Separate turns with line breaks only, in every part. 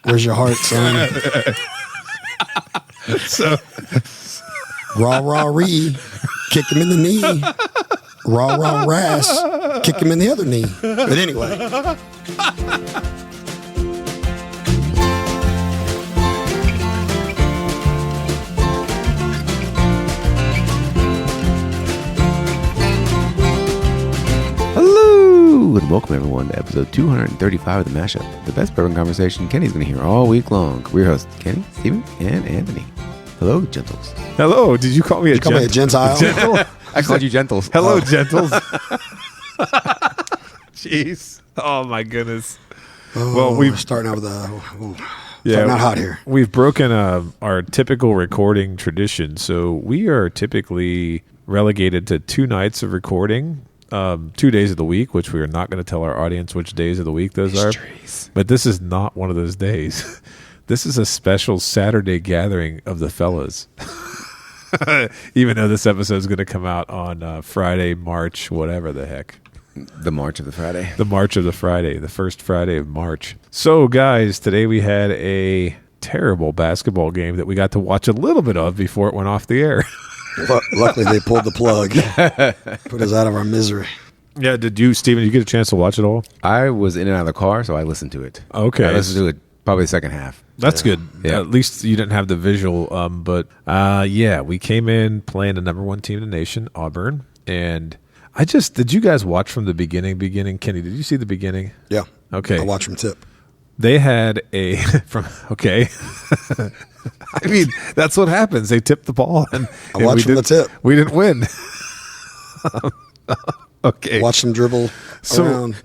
Where's your heart, son?
So,
Raw, raw, ree. Kick him in the knee. Raw, raw, rass. Kick him in the other knee. But anyway.
Hello, and welcome everyone to episode 235 of The Mashup, the best bourbon conversation Kenny's going to hear all week long. We're your hosts, Kenny, Steven, and Anthony. Hello, gentles.
hello. Did you call me a
Call me a Gentile.
gentle?
I called you gentles.
Hello, gentles. Jeez. Oh, my goodness.
Oh,
Well,
we're starting out with starting out hot here.
We've broken our typical recording tradition. So we are typically relegated to 2 nights of recording, 2 days of the week, which we are not going to tell our audience which days of the week those
Mysteries.
are. But this is not one of those days. This is a special Saturday gathering of the fellas. Even though this episode is going to come out on Friday, March, whatever the heck.
The March of the Friday.
The March of the Friday, the first Friday of March. So, guys, today we had a terrible basketball game that we got to watch a little bit of before it went off the air.
Luckily, they pulled the plug. Put us out of our misery.
Yeah, did you, Steven, did you get a chance to watch it all?
I was in and out of the car, so I listened to it.
Okay.
I listened to it probably the second half.
That's good.
Yeah.
At least you didn't have the visual. But we came in playing the number 1 team in the nation, Auburn. And did you guys watch from the beginning? Kenny, did you see the beginning?
Yeah.
Okay.
I watch from tip.
They had okay. I mean, that's what happens. They tipped the ball. And
I watched from the tip.
We didn't win. Okay.
Watch them dribble around.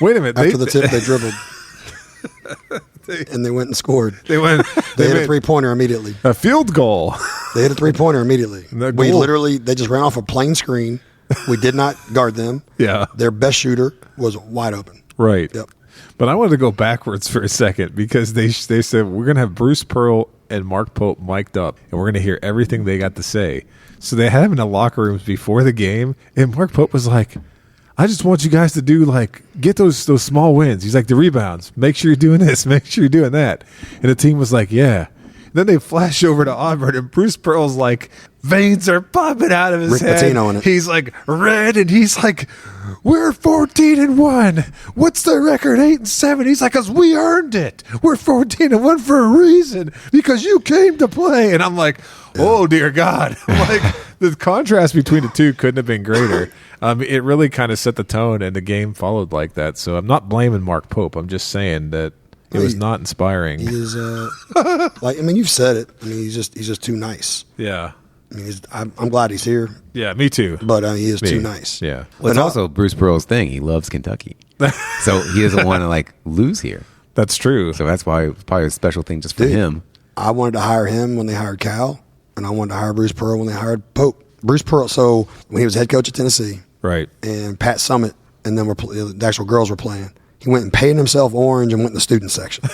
Wait a minute.
After the tip, they dribbled. And they went and scored.
They went.
They hit a three-pointer immediately.
A field goal.
They hit a three-pointer immediately.
The
We
goal.
literally, they just ran off a plain screen. We did not guard them.
Yeah.
Their best shooter was wide open.
Right.
Yep.
But I wanted to go backwards for a second because they said we're going to have Bruce Pearl and Mark Pope mic'd up, and we're going to hear everything they got to say. So they had him in the locker rooms before the game, and Mark Pope was like, I just want you guys to get those small wins. He's like, the rebounds, make sure you're doing this, make sure you're doing that. And the team was like, yeah. And then they flash over to Auburn, and Bruce Pearl's like, veins are popping out of his
Rick
head.
Pitino in it.
He's like red, and he's like, we're 14-1. What's the record? 8-7. He's like, cause we earned it. We're 14-1 for a reason because you came to play. And I'm like, oh dear God! Like the contrast between the two couldn't have been greater. It really kind of set the tone, and the game followed like that. So I'm not blaming Mark Pope. I'm just saying that it was not inspiring.
He is, you've said it. I mean, he's just too nice.
Yeah.
I mean, I'm glad he's here,
Yeah, me too.
but he is too nice.
Yeah.
Well, it's also Bruce Pearl's thing. He loves Kentucky. So he doesn't want to lose here.
That's true.
So that's why it's probably a special thing just for
Dude,
him.
I wanted to hire him when they hired Cal, and I wanted to hire Bruce Pearl when they hired Pope. Bruce Pearl, so when he was head coach at Tennessee,
Right.
and Pat Summitt, and then the actual girls were playing, he went and painted himself orange and went in the student section.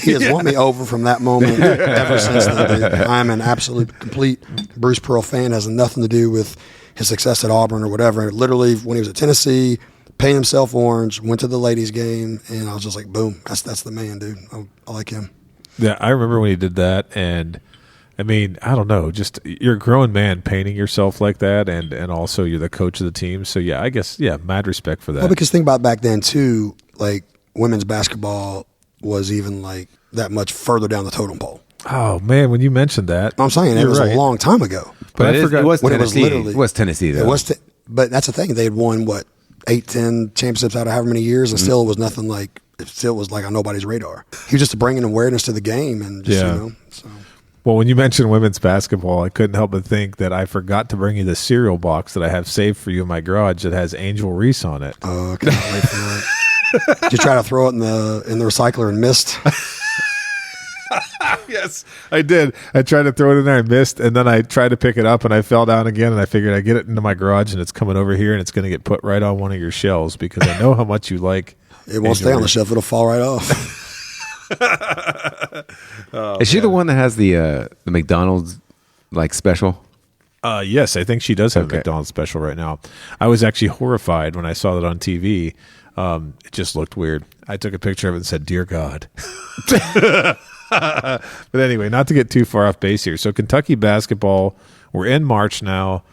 He has won me over from that moment ever since then. Dude. I'm an absolute complete Bruce Pearl fan. It has nothing to do with his success at Auburn or whatever. Literally, when he was at Tennessee, painted himself orange, went to the ladies' game, and I was just like, boom, that's the man, dude. I like him.
Yeah, I remember when he did that, and I mean, I don't know, just you're a grown man painting yourself like that, and also you're the coach of the team. So yeah, I guess mad respect for that.
Well, because think about back then too, like women's basketball was even like that much further down the totem pole.
Oh man, when you mentioned that,
I'm saying it was
right.
a long time ago.
But I forgot
it was
when it was
Tennessee.
literally-
It was Tennessee, though.
It was, but that's the thing. They had won 8-10 championships out of however many years, and still it was nothing like. It still was like on nobody's radar. He was just bringing awareness to the game, and just So.
Well, when you mentioned women's basketball, I couldn't help but think that I forgot to bring you the cereal box that I have saved for you in my garage that has Angel Reese on it.
Oh, can't wait for that. Did you try to throw it in the recycler and missed?
Yes, I did. I tried to throw it in there, I missed, and then I tried to pick it up, and I fell down again, and I figured I'd get it into my garage, and it's coming over here, and it's going to get put right on one of your shelves because I know how much you like.
It won't stay on the shelf. It'll fall right off.
Is she the one that has the McDonald's special?
Yes, I think she does have
Okay.
a McDonald's special right now. I was actually horrified when I saw that on TV It just looked weird. I took a picture of it and said, "Dear God." But anyway, not to get too far off base here. So Kentucky basketball, we're in March now.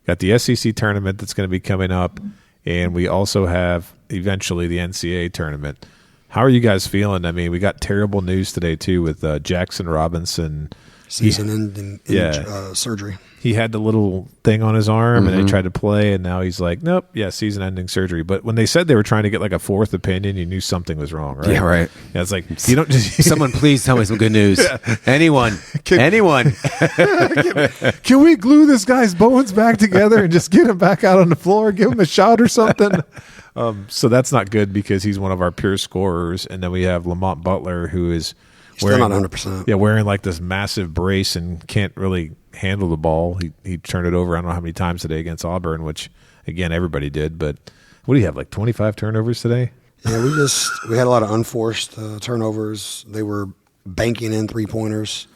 Got the SEC tournament that's going to be coming up, and we also have eventually the NCAA tournament. How are you guys feeling? I mean, we got terrible news today too with Jackson Robinson.
Season-ending surgery.
He had the little thing on his arm, and they tried to play, and now he's like, nope, season-ending surgery. But when they said they were trying to get like a fourth opinion, you knew something was wrong, right?
Yeah, right.
Yeah, it's like, you don't just...
Someone please tell me some good news. Anyone. Anyone.
Can we glue this guy's bones back together and just get him back out on the floor, give him a shot or something? So that's not good because he's one of our pure scorers. And then we have Lamont Butler, who is...
Still not 100%.
Yeah, wearing like this massive brace and can't really handle the ball. He turned it over I don't know how many times today against Auburn, which, again, everybody did. But what do you have, like 25 turnovers today?
Yeah, we had a lot of unforced turnovers. They were banking in three-pointers.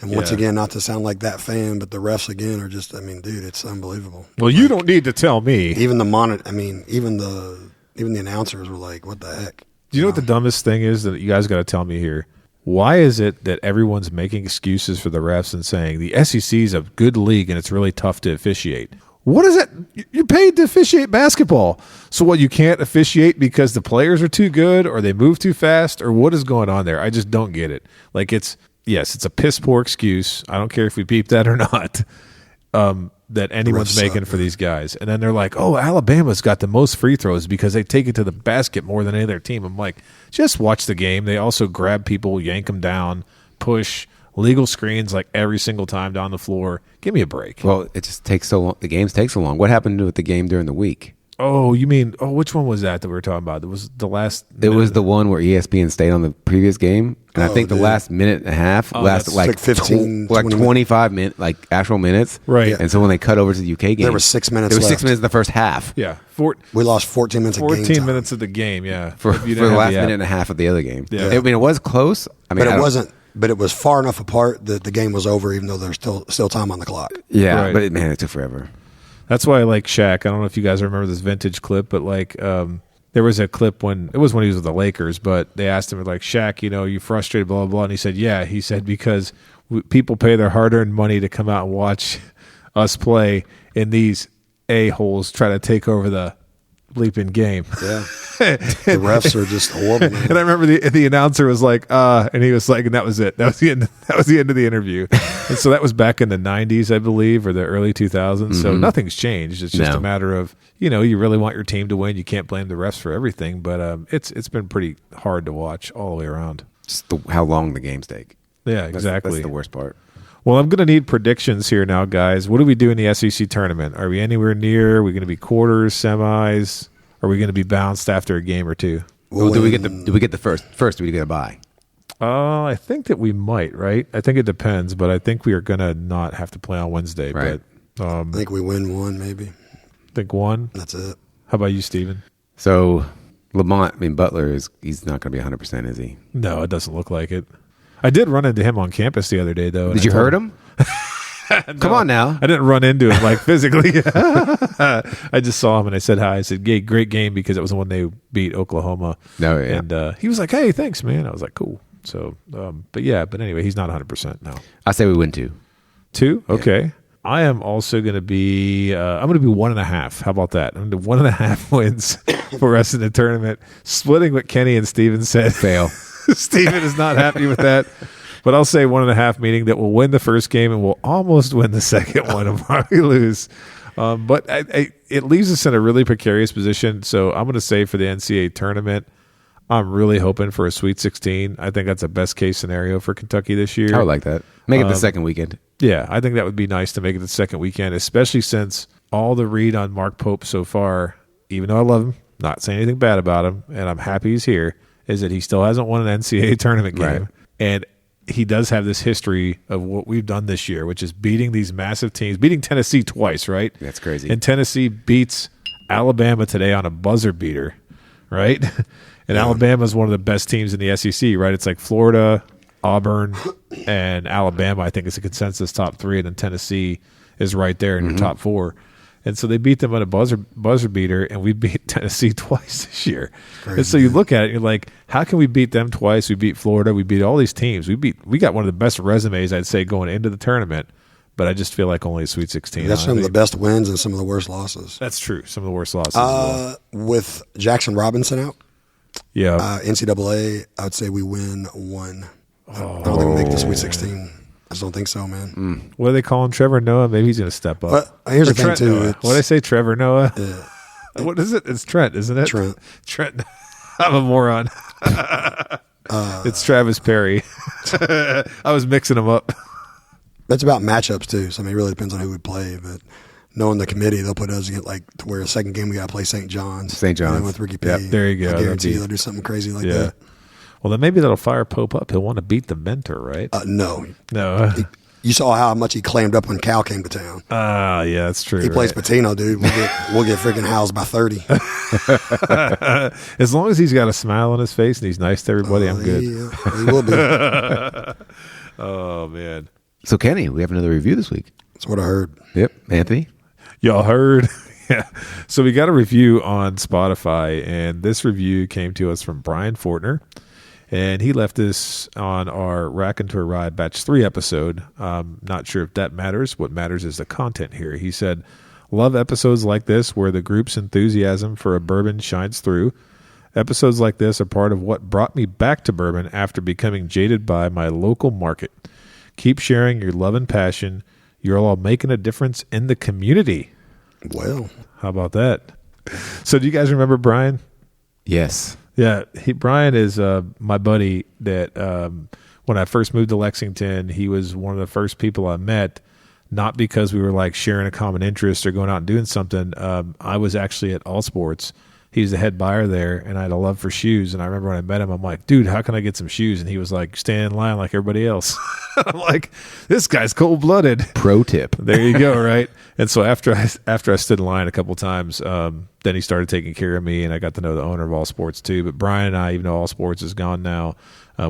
And once again, not to sound like that fan, but the refs, again, are just, I mean, dude, it's unbelievable.
Well, you don't need to tell me.
Even the even the announcers were like, what the heck?
Do you know what the dumbest thing is that you guys got to tell me here? Why is it that everyone's making excuses for the refs and saying the SEC is a good league and it's really tough to officiate? What is that? You're paid to officiate basketball. So what, you can't officiate because the players are too good or they move too fast, or what is going on there? I just don't get it. Like it's a piss poor excuse. I don't care if we beep that or not. That anyone's making for these guys. And then they're like, oh, Alabama's got the most free throws because they take it to the basket more than any other team. I'm like, just watch the game. They also grab people, yank them down, push, legal screens like every single time down the floor. Give me a break.
Well, it just takes so long. The games take so long. What happened with the game during the week?
Oh, you mean, which one was that we were talking about? It was the last.
It was the one where ESPN stayed on the previous game. And I think the last minute and a half lasted like
15,
25 minutes, like actual minutes.
Right.
And so when they cut over to the UK game,
there was 6 minutes
There was 6
left.
minutes in the first half.
Yeah.
We lost 14 minutes of game
14
time.
minutes of the game, yeah.
For the last minute and a half of the other game.
Yeah.
I mean, it was close. I mean,
But it wasn't. But it was far enough apart that the game was over, even though there's still time on the clock.
Yeah,
Right.
but it took forever.
That's why I like Shaq. I don't know if you guys remember this vintage clip, but like there was a clip when he was with the Lakers, but they asked him like, Shaq, you frustrated, blah, blah, blah. And he said, yeah. He said, because people pay their hard-earned money to come out and watch us play, and these a-holes try to take over the bleeping game.
Yeah. The refs are just horrible, man.
And I remember the announcer was like, and he was like, and that was it. That was the end. That was the end of the interview. And so that was back in the 90s, I believe, or the early 2000s. So nothing's changed. It's just a matter of, you really want your team to win. You can't blame the refs for everything, but it's been pretty hard to watch all the way around.
Just how long the games take.
Yeah, exactly.
That's the worst part.
Well, I'm going to need predictions here now, guys. What do we do in the SEC tournament? Are we anywhere near? Are we going to be quarters, semis? Are we going to be bounced after a game or two?
Well, do we get the first? First, do we get a bye?
I think that we might, right? I think it depends, but I think we are going to not have to play on Wednesday.
Right.
But
I think we win one, maybe.
think one.
That's it.
How about you, Steven?
So Butler he's not going to be 100%, is he?
No, it doesn't look like it. I did run into him on campus the other day, though.
Did you hurt him?
No,
Come on now.
I didn't run into him like physically. I just saw him and I said hi. I said, "Hey, great game," because it was the one they beat Oklahoma.
No, yeah.
And he was like, "Hey, thanks, man." I was like, "Cool." So, but anyway, he's not 100% now.
I say we win 2.
2? Okay. Yeah. I am also going to be. I'm going to be 1.5. How about that? I'm going to do 1.5 wins for us in the tournament. Splitting what Kenny and Steven said.
Fail.
Steven is not happy with that. But I'll say 1.5, meaning that we'll win the first game and we'll almost win the second one and probably lose. But it leaves us in a really precarious position. So I'm going to say for the NCAA tournament, I'm really hoping for a Sweet 16. I think that's a best case scenario for Kentucky this year.
I would like that. Make it the second weekend.
Yeah, I think that would be nice to make it the second weekend, especially since all the read on Mark Pope so far, even though I love him, not saying anything bad about him, and I'm happy he's here, is that he still hasn't won an NCAA tournament game.
Right.
And he does have this history of what we've done this year, which is beating these massive teams, beating Tennessee twice, right?
That's crazy.
And Tennessee beats Alabama today on a buzzer beater, right? And Alabama is one of the best teams in the SEC, right? It's like Florida, Auburn, and Alabama, I think, is a consensus top 3, and then Tennessee is right there in your top 4. And so they beat them on a buzzer beater, and we beat Tennessee twice this year.
Crazy,
and so you look at it, and you're like, how can we beat them twice? We beat Florida. We beat all these teams. We got one of the best resumes, I'd say, going into the tournament. But I just feel like only a Sweet 16.
That's some of the best wins and some of the worst losses.
That's true. Some of the worst losses. As well.
With Jackson Robinson out,
Yeah.
NCAA, I would say we win one. I don't think we make the Sweet 16. I just don't think so, man.
What are they calling Trevor Noah? Maybe he's going to step up.
But here's
Or
the thing,
Trent
too.
Noah. What did I say? Trevor Noah? What is it? It's Trent, isn't it? Trent. I'm a moron. It's Travis Perry. I was mixing them up.
That's about matchups, too. So, I mean, it really depends on who we play. But knowing the committee, they'll put us against, like, to where a second game we got to play St. John's.
St. John's.
With Ricky P.
Yep, there you go.
I guarantee they'll do something crazy like that.
Well, then maybe that'll fire Pope up. He'll want to beat the mentor, right?
No.
No.
You saw how much he clammed up when Cal came to town.
Yeah, that's true.
He plays Patino, dude. We'll get freaking housed by 30.
As long as he's got a smile on his face and he's nice to everybody, I'm good.
He will be.
Oh, man.
So, Kenny, we have another review this week.
That's what I heard.
Yep. Anthony?
Y'all heard? Yeah. So we got a review on Spotify, and this review came to us from Brian Fortner, and he left this on our Raconteur Ride Batch 3 episode. Not sure if that matters. What matters is the content here. He said, love episodes like this where the group's enthusiasm for a bourbon shines through. Episodes like this are part of what brought me back to bourbon after becoming jaded by my local market. Keep sharing your love and passion. You're all making a difference in the community.
Well,
how about that? So do you guys remember Brian?
Yes.
Yeah, Brian is my buddy that when I first moved to Lexington, he was one of the first people I met, not because we were like sharing a common interest or going out and doing something. I was actually at All Sports. He's the head buyer there, and I had a love for shoes. And I remember when I met him, I'm like, dude, how can I get some shoes? And he was like, stand in line like everybody else. I'm like, this guy's cold-blooded.
Pro tip.
There you go, right? And so after I stood in line a couple times, then he started taking care of me, and I got to know the owner of All Sports too. But Brian and I, even though All Sports is gone now,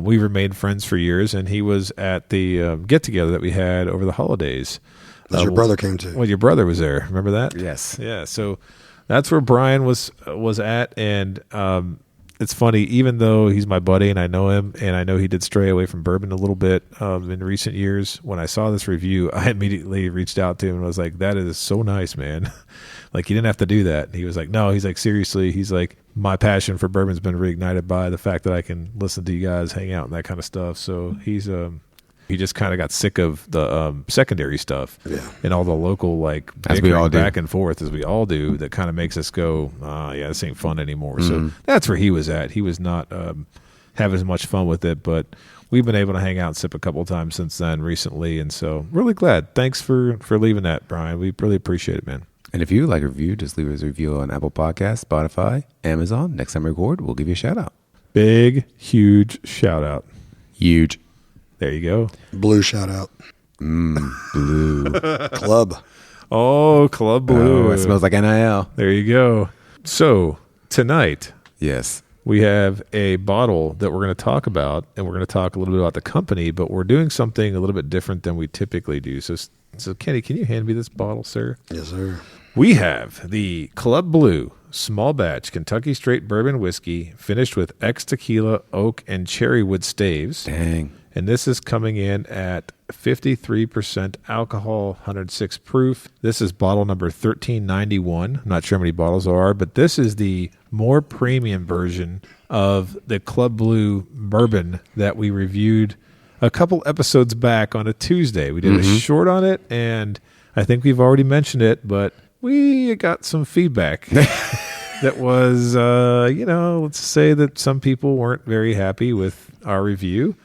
we remained friends for years, and he was at the get-together that we had over the holidays.
your brother came to.
Well, your brother was there. Remember that?
Yes.
Yeah, so that's where Brian was at, and it's funny, even though he's my buddy and I know him, and I know he did stray away from bourbon a little bit in recent years, when I saw this review, I immediately reached out to him and was like, that is so nice, man. Like, you didn't have to do that. And he was like, no, he's like, seriously, he's like, my passion for bourbon's been reignited by the fact that I can listen to you guys hang out and that kind of stuff. So he's he just kind of got sick of the secondary stuff and all the local, like,
as we all do,
back and forth, as we all do, that kind of makes us go, yeah, this ain't fun anymore. So that's where he was at. He was not having as much fun with it, but we've been able to hang out and sip a couple of times since then recently, and so really glad. Thanks for leaving that, Brian. We really appreciate it, man.
And if you would like a review, just leave us a review on Apple Podcasts, Spotify, Amazon. Next time we record, we'll give you a shout out.
Big, huge shout out.
Huge.
There you go.
Blue shout out.
Blue.
Club.
Oh, Club Blue.
Oh, it smells like NIL.
There you go. So tonight,
Yes.
we have a bottle that we're going to talk about, and we're going to talk a little bit about the company, but we're doing something a little bit different than we typically do. So Kenny, can you hand me this bottle, sir?
Yes, sir.
We have the Club Blue small batch Kentucky straight bourbon whiskey finished with ex-tequila, oak, and cherrywood staves.
Dang.
And this is coming in at 53% alcohol, 106 proof. This is bottle number 1391. I'm not sure how many bottles there are, but this is the more premium version of the Club Blue bourbon that we reviewed a couple episodes back on a Tuesday. We did a short on it, and I think we've already mentioned it, but we got some feedback that was, let's say that some people weren't very happy with our review,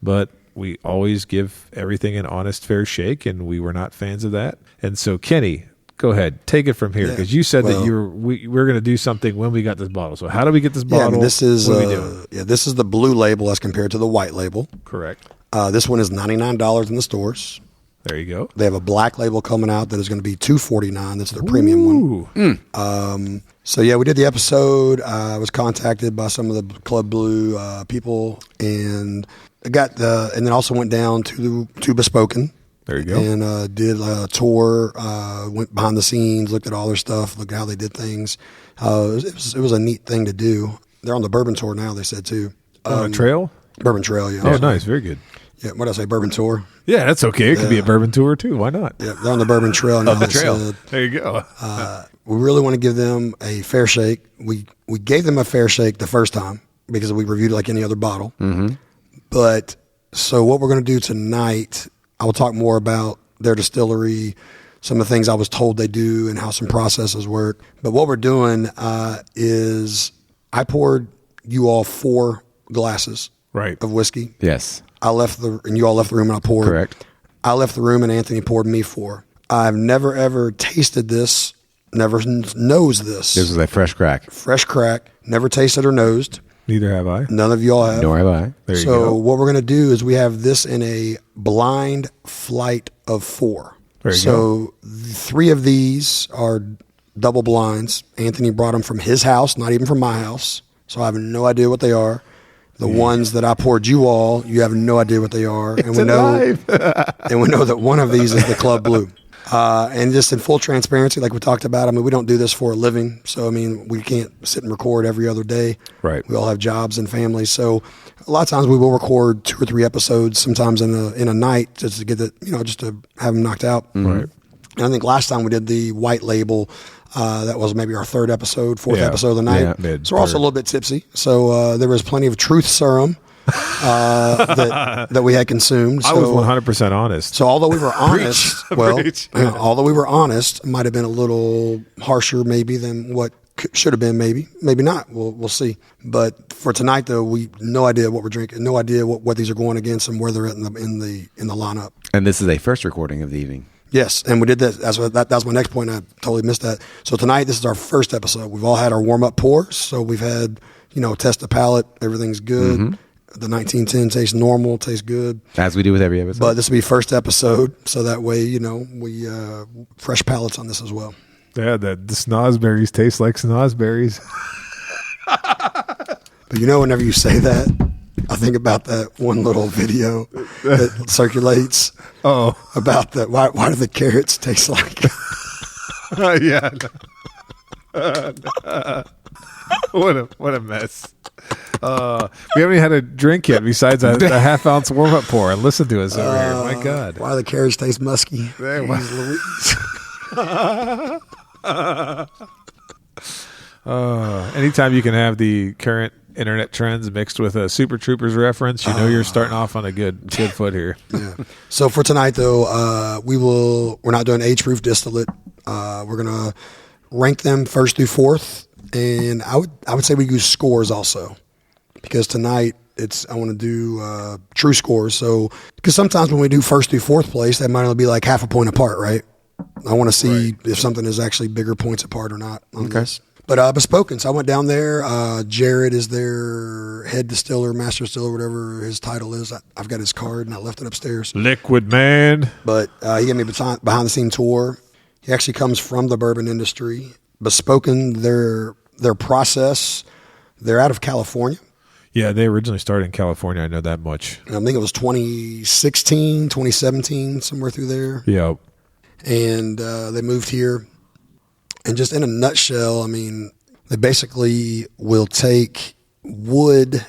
but we always give everything an honest, fair shake, and we were not fans of that. And so, Kenny, go ahead, take it from here, because you said that we were going to do something when we got this bottle. So how do we get this bottle?
Yeah, this is
what are we doing?
this is the blue label as compared to the white label.
Correct.
This one is $99 in the stores.
There you go.
They have a black label coming out that is going to be $249. That's their premium one. So yeah, we did the episode. I was contacted by some of the Club Blue people, and I got and then also went down to Bespoken
There you go.
And did a tour, went behind the scenes, looked at all their stuff, looked at how they did things. It was a neat thing to do. They're on the Bourbon Tour now, they said, too.
On a trail?
Bourbon Trail, yeah.
Oh, nice. Very good.
Yeah, what did I say, Bourbon Tour?
Yeah, that's okay. It could be a bourbon tour, too. Why not?
Yeah, they're on the Bourbon Trail now.
the trail.
There you go.
We really want to give them a fair shake. We gave them a fair shake the first time because we reviewed it like any other bottle. Mm-hmm. But so what we're going to do tonight, I will talk more about their distillery, some of the things I was told they do and how some processes work. But what we're doing is I poured you all 4 glasses
Right.
of whiskey.
Yes.
And you all left the room and I poured.
Correct.
I left the room and Anthony poured me 4. I've never ever tasted this, never knows this.
This is a fresh crack.
Fresh crack, never tasted or nosed.
Neither have I.
None of y'all have.
Nor have I.
There you
So
go.
what we're going to do is we have this in a blind flight of 4.
There you
so 3 of these are double blinds. Anthony brought them from his house, not even from my house. So I have no idea what they are. The ones that I poured you all, you have no idea what they are. And we know that one of these is the Club Blue. And just in full transparency, like we talked about, I mean, we don't do this for a living. So, I mean, we can't sit and record every other day.
Right.
We all have jobs and families. So a lot of times we will record 2 or 3 episodes, sometimes in a night, just to get it, just to have them knocked out.
Right.
And I think last time we did the white label, that was maybe our 3rd episode, 4th episode of the night.
Yeah,
So we're also a little bit tipsy. So there was plenty of truth serum that we had consumed.
I was 100% honest.
So although we were honest,
Preach.
although we were honest, it might have been a little harsher maybe than what should have been. Maybe not. We'll see. But for tonight, though, we no idea what we're drinking, no idea what these are going against and where they're at in the lineup.
And this is a first recording of the evening.
Yes, and we did that. That's my next point. I totally missed that. So tonight, this is our first episode. We've all had our warm up pours. So we've had, test the palate. Everything's good. Mm-hmm. The 1910 tastes normal, tastes good.
As we do with every episode.
But this will be first episode, so that way, we fresh palates on this as well.
Yeah, the snozberries taste like snozberries.
But whenever you say that, I think about that one little video that circulates.
Oh,
about the why do the carrots taste like?
yeah. What a mess. We haven't had a drink yet besides a half-ounce warm-up pour. Listen to us over here. My God.
Why do the carrots taste musky?
There, anytime you can have the current internet trends mixed with a Super Troopers reference, you're starting off on a good foot here.
Yeah. So for tonight, though, we're not doing age-proof distillate. We're gonna rank them 1st through 4th, and I would say we use scores also, because tonight I want to do true scores. So because sometimes when we do 1st through 4th place, that might only be like half a point apart, right? I want to see if something is actually bigger points apart or not on this. But Bespoken, so I went down there. Jared is their head distiller, master distiller, whatever his title is. I've got his card, and I left it upstairs.
Liquid Man.
But he gave me a behind-the-scene tour. He actually comes from the bourbon industry. Bespoken, their process, they're out of California.
Yeah, they originally started in California. I know that much.
I think it was 2016, 2017, somewhere through there.
Yeah.
And they moved here. And just in a nutshell, I mean, they basically will take wood.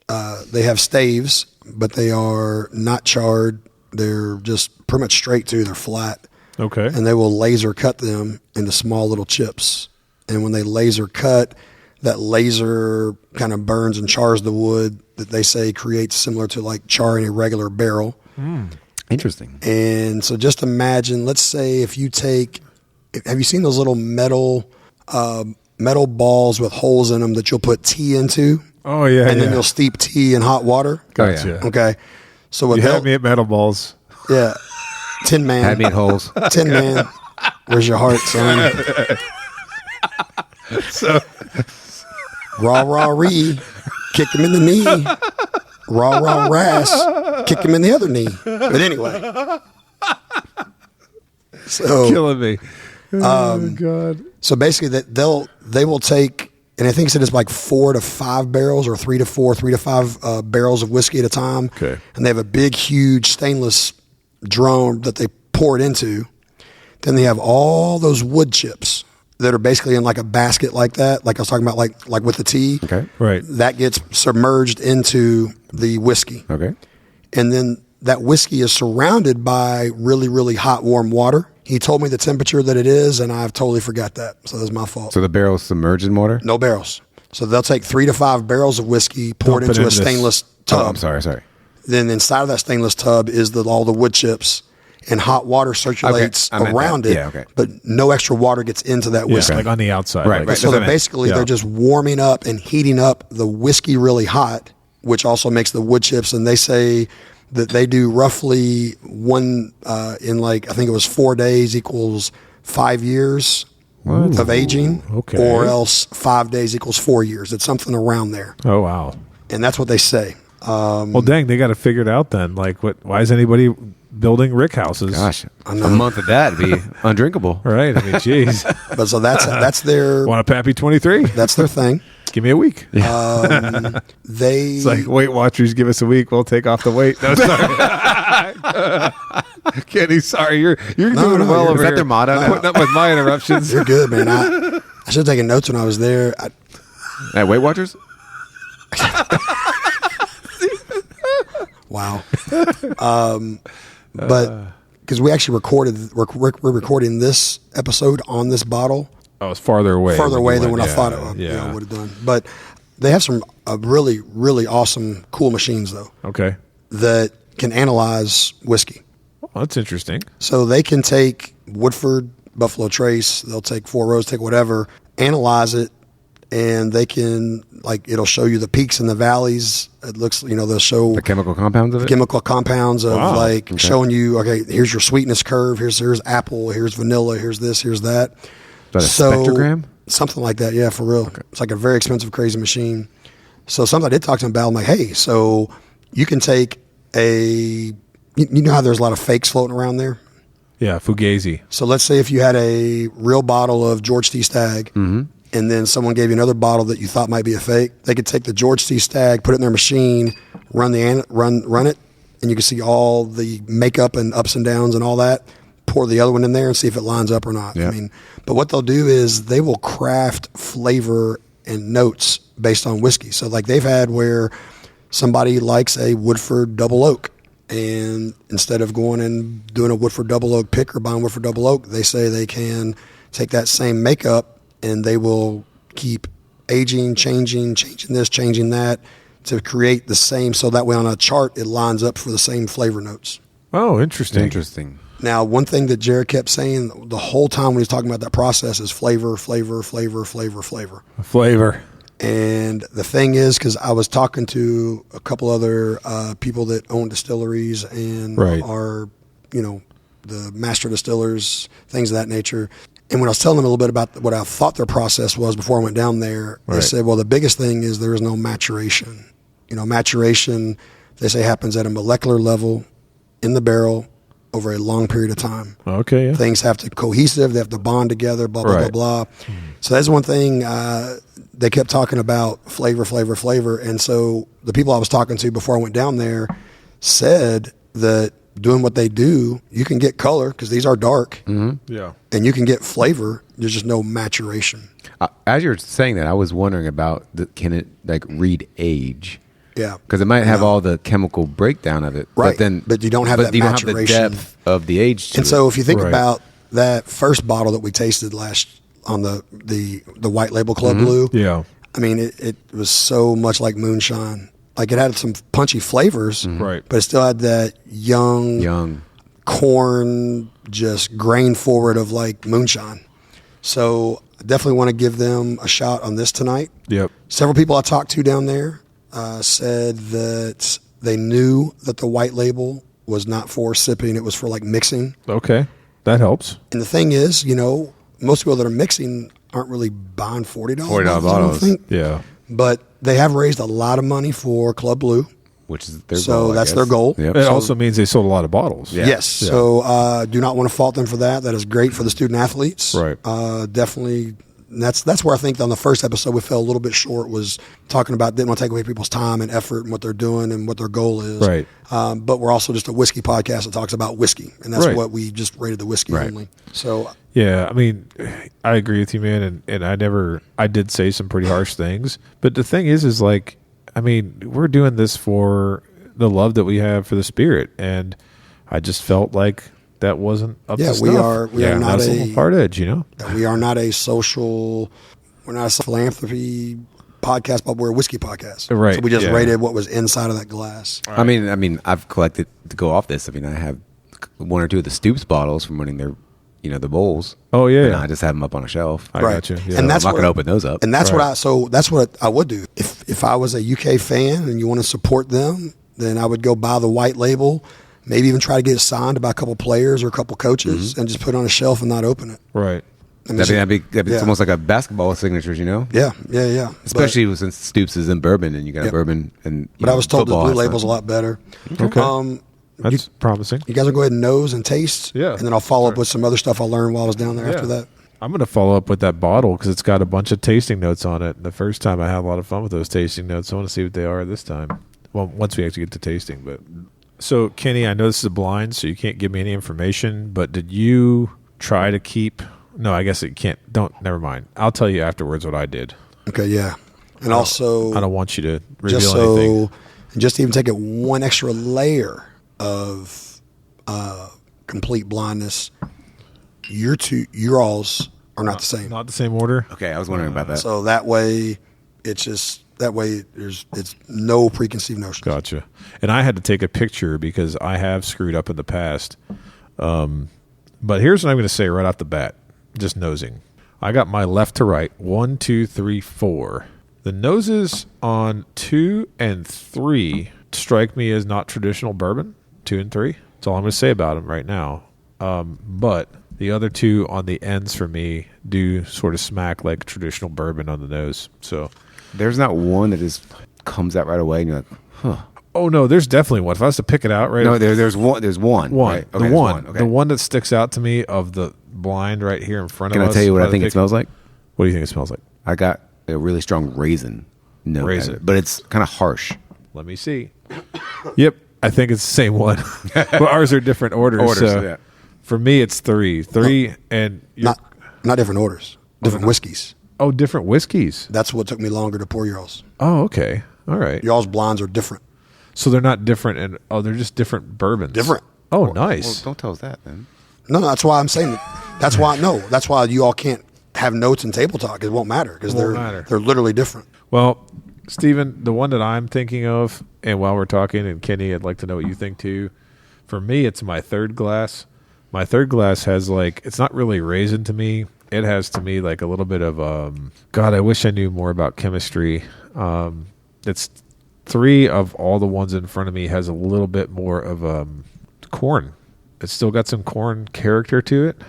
They have staves, but they are not charred. They're just pretty much straight too. They're flat.
Okay.
And they will laser cut them into small little chips. And when they laser cut, that laser kind of burns and chars the wood that they say creates similar to like charring a regular barrel.
Interesting.
And so just imagine, let's say if you take, have you seen those little metal balls with holes in them that you'll put tea into?
Oh, yeah.
And then you'll steep tea in hot water?
Gotcha.
Oh, yeah.
Okay. So what
You had me at metal balls.
Yeah. Tin Man.
Had me at holes.
Tin Man. Where's your heart, son?
So
Raw, ree. Kick him in the knee. Raw, ras. Kick him in the other knee. But anyway. So
killing me. Oh, God.
So basically, they will take, and I think he said it's like 4 to 5 barrels, or 3 to 4, 3 to 5 barrels of whiskey at a time.
Okay.
And they have a big, huge stainless drum that they pour it into. Then they have all those wood chips that are basically in like a basket like that, like I was talking about, like with the tea.
Okay.
Right.
That gets submerged into the whiskey.
Okay.
And then that whiskey is surrounded by really, really hot, warm water. He told me the temperature that it is, and I've totally forgot that. So that's my fault.
So the barrel's submerged in water?
No barrels. So they'll take 3 to 5 barrels of whiskey, pour it into a stainless tub.
Oh, I'm sorry.
Then inside of that stainless tub is all the wood chips, and hot water circulates around it.
Yeah, okay.
But no extra water gets into that
Yeah,
whiskey.
like on the outside.
Right,
like-
right.
So
That's what I
basically
meant.
they're just warming up and heating up the whiskey really hot, which also makes the wood chips. And they say that they do roughly one in like, I think it was 4 days equals 5 years of aging,
Okay.
or else 5 days equals 4 years. It's something around there,
Oh, wow.
and that's what they say.
Well, dang, they got to figure it out then. Like, why is anybody building rick houses?
Gosh, a month of that would be undrinkable.
Right. I mean, jeez.
But so that's their
Want a Pappy 23?
that's their thing.
Give me a week.
They
It's like, Weight Watchers, give us a week. We'll take off the weight. No, sorry. Kenny, sorry. You're doing
no,
well
you're-
over
Is that
here.
their motto now?
Putting up with my interruptions.
You're good, man. I should have taken notes when I was there.
At Weight Watchers?
Wow. But because we actually we're recording this episode on this bottle
Oh, it's farther away.
further away than
when
what
you
I thought
went.
it would have done. But they have some really, really awesome, cool machines, though,
Okay.
that can analyze whiskey.
Oh, that's interesting.
So they can take Woodford, Buffalo Trace, they'll take Four Rose, take whatever, analyze it, and they can, like, it'll show you the peaks and the valleys. It looks, they'll show
The chemical compounds of it?
chemical compounds of
Wow.
like showing you, okay, here's your sweetness curve, here's apple, here's vanilla, here's this, here's that.
Is that a spectrogram?
Something like that, yeah, for real. Okay. It's like a very expensive, crazy machine. So something I did talk to him about, I'm like, hey, so you can take you know how there's a lot of fakes floating around there?
Yeah, Fugazi.
So let's say if you had a real bottle of George T. Stagg, and then someone gave you another bottle that you thought might be a fake, they could take the George T. Stagg, put it in their machine, run it, and you can see all the makeup and ups and downs and all that. Pour the other one in there and see if it lines up or not.
Yeah.
I mean, but what they'll do is they will craft flavor and notes based on whiskey. So like they've had where somebody likes a Woodford Double Oak, and instead of going and doing a Woodford Double Oak pick or buying Woodford Double Oak, they say they can take that same makeup and they will keep aging, changing this, changing that to create the same. So that way on a chart, it lines up for the same flavor notes.
Oh, interesting.
Interesting.
Now, one thing that Jared kept saying the whole time when he was talking about that process is flavor, flavor, flavor, flavor, flavor.
Flavor.
And the thing is, because I was talking to a couple other people that own distilleries and
Right.
are, the master distillers, things of that nature. And when I was telling them a little bit about what I thought their process was before I went down there, they
Right.
said, well, the biggest thing is there is no maturation. Maturation, they say, happens at a molecular level in the barrel over a long period of time.
Okay, yeah.
Things have to cohesive, they have to bond together, blah, blah,
Right.
blah, blah. So that's one thing they kept talking about, flavor, flavor, flavor. And so the people I was talking to before I went down there said that doing what they do, you can get color because these are dark,
Yeah.
and you can get flavor. There's just no maturation.
As you're saying that, I was wondering about can it like read age?
Yeah.
Because it might have
No.
all the chemical breakdown of it,
Right.
But
You don't have that
you don't have the
maturation.
depth of the age. To
And so if you think
Right.
about that first bottle that we tasted last on the White Label Club Blue,
Yeah.
I mean, it was so much like moonshine. Like it had some punchy flavors,
Right.
but it still had that
young,
corn, just grain forward of like moonshine. So I definitely want to give them a shot on this tonight.
Yep.
Several people I talked to down there said that they knew that the White Label was not for sipping; it was for like mixing.
Okay. That helps.
And the thing is, most people that are mixing aren't really buying $40
$40
I don't
bottles.
think.
Yeah.
But they have raised a lot of money for Club Blue.
which is their
So
goal. I
that's
guess.
their goal.
Yep.
It also means they sold a lot of bottles.
Yeah.
Yes.
Yeah.
So do not want to fault them for that. That is great for the student athletes.
Right.
Definitely that's where I think on the first episode we fell a little bit short, was talking about didn't want to take away people's time and effort and what they're doing and what their goal is.
Right.
But we're also just a whiskey podcast that talks about whiskey, and that's
Right.
what we just rated the whiskey only. So
Yeah, I mean, I agree with you, man, and I did say some pretty harsh things, but the thing is like, I mean, we're doing this for the love that we have for the spirit, and I just felt like that wasn't up to snuff.
We are not
that's a hard edge, you know.
We are not a social. We're not a philanthropy podcast, but we're a whiskey podcast.
Right.
So we just rated what was inside of that glass.
I mean, I've collected to go off this. I mean, I have one or two of the Stoops bottles from running their, the bowls.
Oh yeah,
and I just have them up on a shelf.
I got you. Yeah.
And that's
I'm not
what-
going to open those up.
And that's that's what I would do if I was a UK fan and you want to support them. Then I would go buy the white label, maybe even try to get it signed by a couple players or a couple coaches, and just put it on a shelf and not open it.
right.
I mean,
That'd be it's almost like a basketball signatures,
Yeah.
Especially since Stoops is in bourbon and you got a bourbon and.
But I was told the
football
blue
has
label's a
some-
lot better.
Okay. That's promising.
You guys will go ahead and nose and taste.
Yeah.
And then I'll follow up with some other stuff I learned while I was down there after that.
I'm going to follow up with that bottle because it's got a bunch of tasting notes on it. The first time I had a lot of fun with those tasting notes. I want to see what they are this time. Well, once we actually get to tasting. But so, Kenny, I know this is a blind, so you can't give me any information, but did you try to keep... No, I guess it can't. Never mind. I'll tell you afterwards what I did.
Okay, yeah. And also...
I don't want you to reveal anything.
Just to even take it one extra layer of complete blindness, your alls are not the same.
Not the same order?
Okay, I was wondering about that.
So that way, it's no preconceived notions.
Gotcha. And I had to take a picture because I have screwed up in the past. But here's what I'm going to say right off the bat, just nosing. I got my left to right, 1, 2, 3, 4. The noses on 2 and 3 strike me as not traditional bourbon, 2 and 3. That's all I'm going to say about them right now. But the other 2 on the ends for me do sort of smack like traditional bourbon on the nose. So
There's not one that just comes out right away and you're like, huh.
oh no, there's definitely one. If I was to pick it out right,
No, there's one. There's one.
one,
Right?
the
Okay,
one,
there's Okay.
the one that sticks out to me of the blind right here in front
Can
of
I
us.
tell you what
by
I
the
think it
pic-
smells like?
What do you think it smells like?
I got a really strong raisin note.
Raisin.
But it's kind of harsh.
Let me see. Yep, I think it's the same one. But ours are different orders.
Orders,
so
yeah.
For me, it's 3, and you're-
Not different orders, different whiskeys.
oh, different whiskeys.
That's what took me longer to pour y'all's.
Oh, okay, all right.
Y'all's blinds are different.
So they're not different, and they're just different bourbons.
Different.
Oh,
Well,
nice.
don't tell us that then.
No, that's why I'm saying that. That's why you all can't have notes and table talk. It won't matter because
Won't matter.
they're literally different.
Well, Stephen, the one that I'm thinking of, and while we're talking, and Kenny, I'd like to know what you think too. For me, it's my third glass. My third glass has it's not really raisin to me. It has to me like a little bit of, God, I wish I knew more about chemistry. It's 3 of all the ones in front of me has a little bit more of corn. It's still got some corn character to it.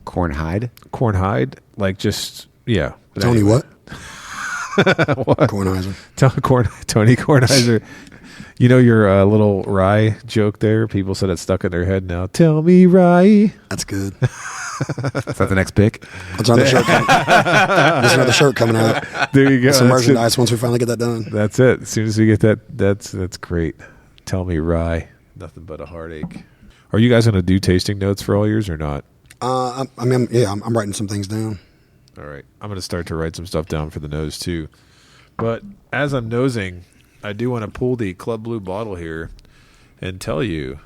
Corn hide?
Corn hide, yeah. But
Tony,
anyway.
what? Kornheiser.
Tony Kornheiser. You know your little rye joke there? People said it stuck in their head now. Tell me rye.
That's good.
Is that the next pick?
That's another shirt. There's another shirt coming out.
There you go.
Some
That's it.
merchandise once we finally get that done.
That's it. As soon as we get that, that's great. Tell me rye. Nothing but a heartache. Are you guys going to do tasting notes for all yours or not?
I'm writing some things down.
All right. I'm going to start to write some stuff down for the nose too. But as I'm nosing, I do want to pull the Club Blue bottle here and tell you,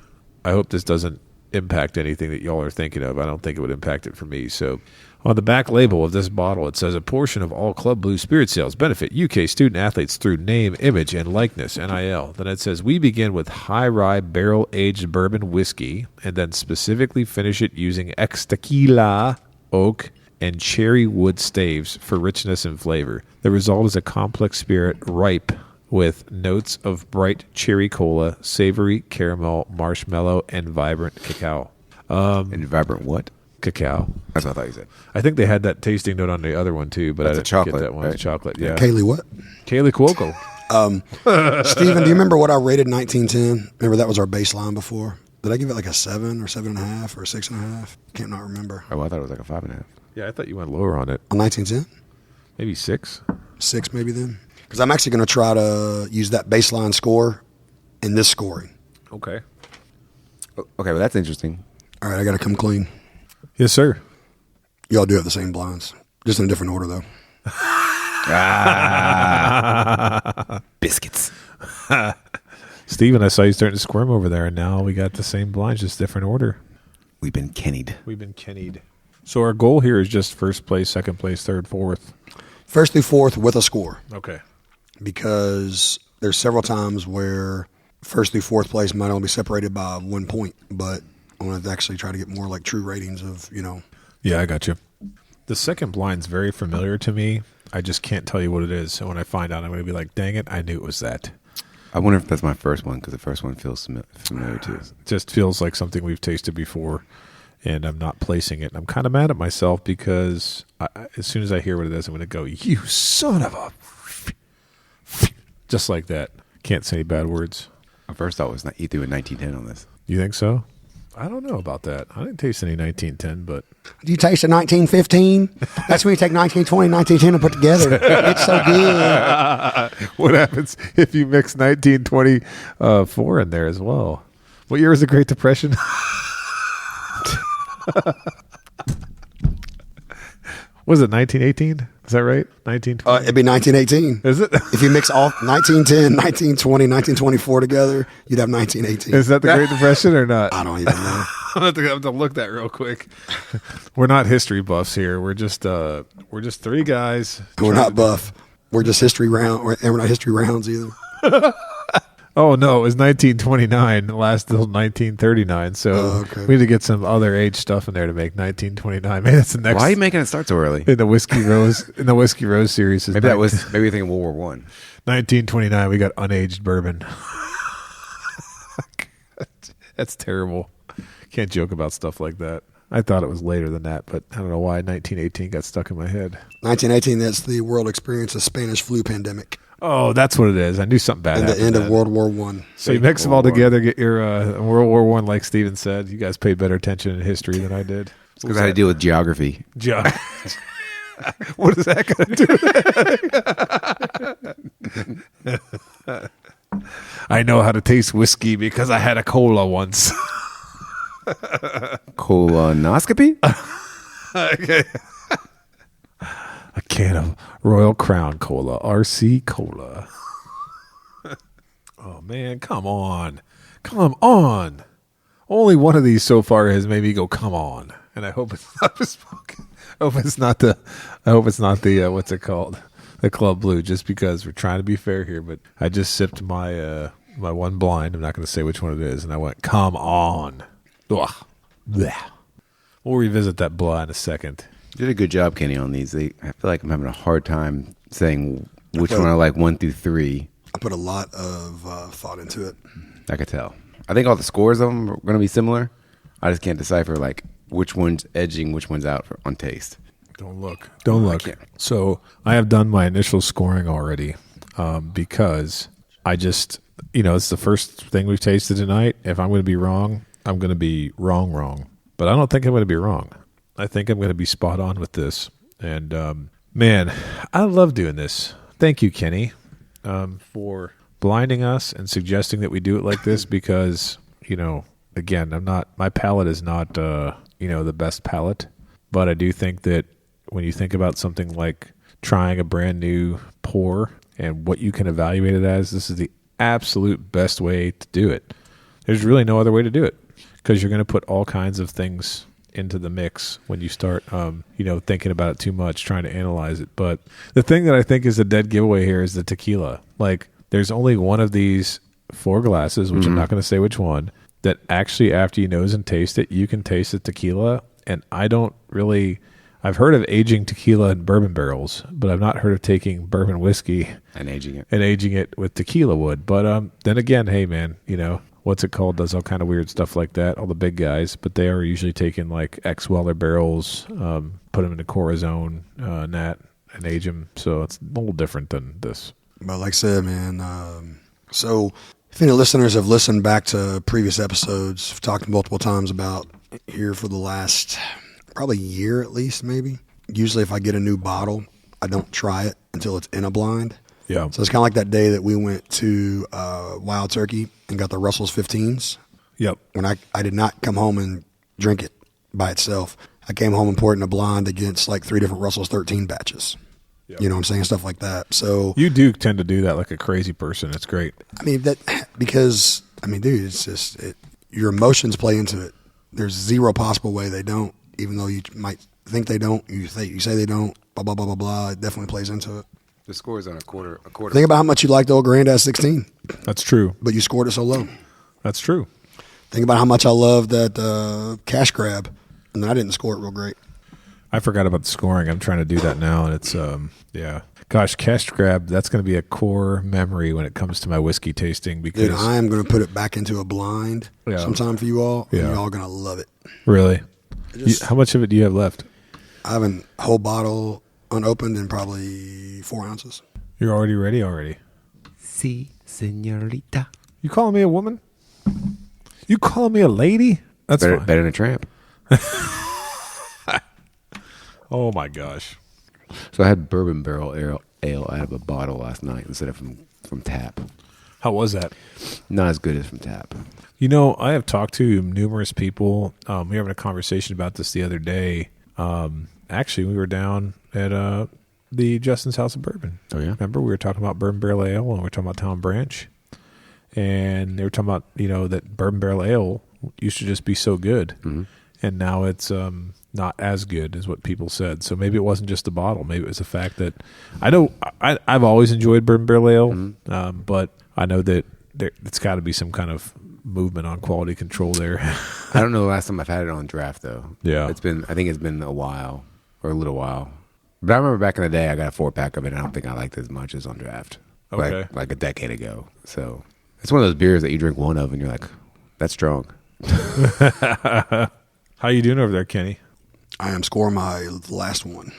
I hope this doesn't impact anything that y'all are thinking of. I don't think it would impact it for me. So on the back label of this bottle, it says a portion of all Club Blue spirit sales benefit UK student athletes through name, image, and likeness, NIL. Then it says we begin with high rye barrel-aged bourbon whiskey and then specifically finish it using ex-tequila, oak, and cherry wood staves for richness and flavor. The result is a complex spirit ripe with notes of bright cherry cola, savory caramel, marshmallow, and vibrant cacao.
And vibrant what?
Cacao.
That's what I thought you said.
I think they had that tasting note on the other one too, but
That's
I
a
didn't
chocolate,
get that one.
right?
It's chocolate, yeah.
Kaylee, what?
Kaylee Cuoco.
Steven, do you remember what I rated 1910? Remember that was our baseline before? Did I give it like a 7 or 7.5 or 6.5? Can't not remember.
Oh, I thought it was like a 5.5.
Yeah, I thought you went lower on it.
On 1910?
Maybe 6.
6 maybe then. Because I'm actually going to try to use that baseline score in this scoring.
Okay.
Okay, well, that's interesting.
All right, I got to come clean.
Yes, sir.
Y'all do have the same blinds, just in a different order, though.
Biscuits.
Steven, I saw you starting to squirm over there, and now we got the same blinds, just different order.
We've been kennied.
So our goal here is just first place, second place, third, fourth.
First through fourth with a score.
Okay.
Because there's several times where first through fourth place might only be separated by 1 point, but I want to actually try to get more like true ratings of,
Yeah, I got you. The second blind's very familiar to me. I just can't tell you what it is. So when I find out, I'm going to be like, dang it, I knew it was that.
I wonder if that's my first one, because the first one feels familiar too.
It just feels like something we've tasted before, and I'm not placing it. I'm kind of mad at myself because as soon as I hear what it is, I'm going to go, you son of a... Just like that. Can't say any bad words.
My first thought was E threw a 1910 on this.
You think so? I don't know about that. I didn't taste any 1910, but...
Do you taste a 1915? That's when you take 1920 and 1910 and put together. It's so good.
What happens if you mix 1924 in there as well? What year was the Great Depression? Was it 1918? Is that right? 1920?
It'd be 1918.
Is it?
If you mix all 1910, 1920, 1924 together, you'd have 1918.
Is that the Great Depression or not?
I don't even know.
I have to look that real quick. We're not history buffs here. We're just three guys.
We're not buff. We're just history round, and we're not history rounds either.
Oh no, it was 1929. It lasted till 1939. So
okay.
we need to get some other age stuff in there to make 1929. Maybe that's the next.
Why are you making it start so early?
In the Whiskey Rose series?
Maybe maybe we're thinking World War I.
1929. We got unaged bourbon. That's terrible. Can't joke about stuff like that. I thought it was later than that, but I don't know why 1918 got stuck in my head.
1918. That's the world experienced a Spanish flu pandemic.
Oh, that's what it is. I knew something bad
And
happened.
the end of World War I.
So you mix them all together, get your World War I, like Steven said. You guys paid better attention in history than I did.
Because I had to deal with geography.
What is that going to do? I know how to taste whiskey because I had a cola once.
Colonoscopy?
Okay. A can of Royal Crown Cola, RC Cola. Oh, man, come on. Come on. Only one of these so far has made me go, come on. And I hope it's not Bespoken. I hope it's not the what's it called? The Club Blue, just because we're trying to be fair here. But I just sipped my my one blind. I'm not going to say which one it is. And I went, come on. Ugh. Blech. We'll revisit that blah in a second.
You did a good job, Kenny, on these. I feel like I'm having a hard time saying which one I like 1 through 3.
I put a lot of thought into it.
I could tell. I think all the scores of them are going to be similar. I just can't decipher like which one's edging, which one's out on taste.
Don't look. So I have done my initial scoring already because I just, it's the first thing we've tasted tonight. If I'm going to be wrong, I'm going to be wrong. But I don't think I'm going to be wrong. I think I'm going to be spot on with this. And, man, I love doing this. Thank you, Kenny, for blinding us and suggesting that we do it like this because, again, my palate is not, the best palate. But I do think that when you think about something like trying a brand new pour and what you can evaluate it as, this is the absolute best way to do it. There's really no other way to do it because you're going to put all kinds of things into the mix when you start, thinking about it too much, trying to analyze it. But the thing that I think is a dead giveaway here is the tequila. Like, there's only one of these 4 glasses, which I'm not going to say which one, that actually after you nose and taste it, you can taste the tequila. And I've heard of aging tequila in bourbon barrels, but I've not heard of taking bourbon whiskey
and aging
it with tequila wood. But then again, hey man, what's it called? Does all kind of weird stuff like that. All the big guys, but they are usually taking like ex-Weller barrels, put them in a Corazon, nat, and age them. So it's a little different than this.
But like I said, man, so if any listeners have listened back to previous episodes, I've talked multiple times about here for the last probably year at least, maybe. usually if I get a new bottle, I don't try it until it's in a blind.
Yeah.
So it's kind of like that day that we went to Wild Turkey and got the Russell's 15s.
Yep.
When I did not come home and drink it by itself. I came home and poured it in a blind against like 3 different Russell's 13 batches.
Yep.
You know what I'm saying? Stuff like that. So
You do tend to do that like a crazy person. It's great.
I mean, because dude, it's just your emotions play into it. There's zero possible way they don't, even though you might think they don't. You say they don't. Blah blah blah blah blah. It definitely plays into it.
The score is on a quarter.
Think about how much you liked the old Granddad 16,
That's true.
but you scored it so low.
That's true.
Think about how much I loved that cash grab, and then I didn't score it real great.
I forgot about the scoring. I'm trying to do that now, and it's yeah. Gosh, cash grab. That's going to be a core memory when it comes to my whiskey tasting because
Dude, I am going to put it back into a blind sometime for you all, and you're all going to love it.
Really.
Just-
How much of it do you have left?
I have a whole bottle unopened in probably 4 ounces.
You're already ready already.
Si, señorita.
You calling me a woman? You calling me a lady? That's
Better
fine.
than a tramp.
Oh my gosh.
So I had bourbon barrel ale out of a bottle last night instead of from tap.
How was that?
Not as good as from tap.
You know, I have talked to numerous people. We were having a conversation about this the other day. Actually, we were down at the Justin's House of Bourbon.
Oh, yeah?
Remember, we were talking about bourbon barrel ale, and we were talking about Town Branch. And they were talking about, that bourbon barrel ale used to just be so good.
Mm-hmm.
And now it's not as good as what people said. So maybe it wasn't just the bottle. Maybe it was the fact that I've always enjoyed bourbon barrel ale, but I know that it's got to be some kind of movement on quality control there.
I don't know the last time I've had it on draft though.
Yeah.
I think it's been a while or a little while. But I remember back in the day I got a 4-pack of it and I don't think I liked it as much as on draft.
Okay.
Like a decade ago. So it's one of those beers that you drink one of and you're like, that's strong.
How you doing over there, Kenny?
I am scoring my last one.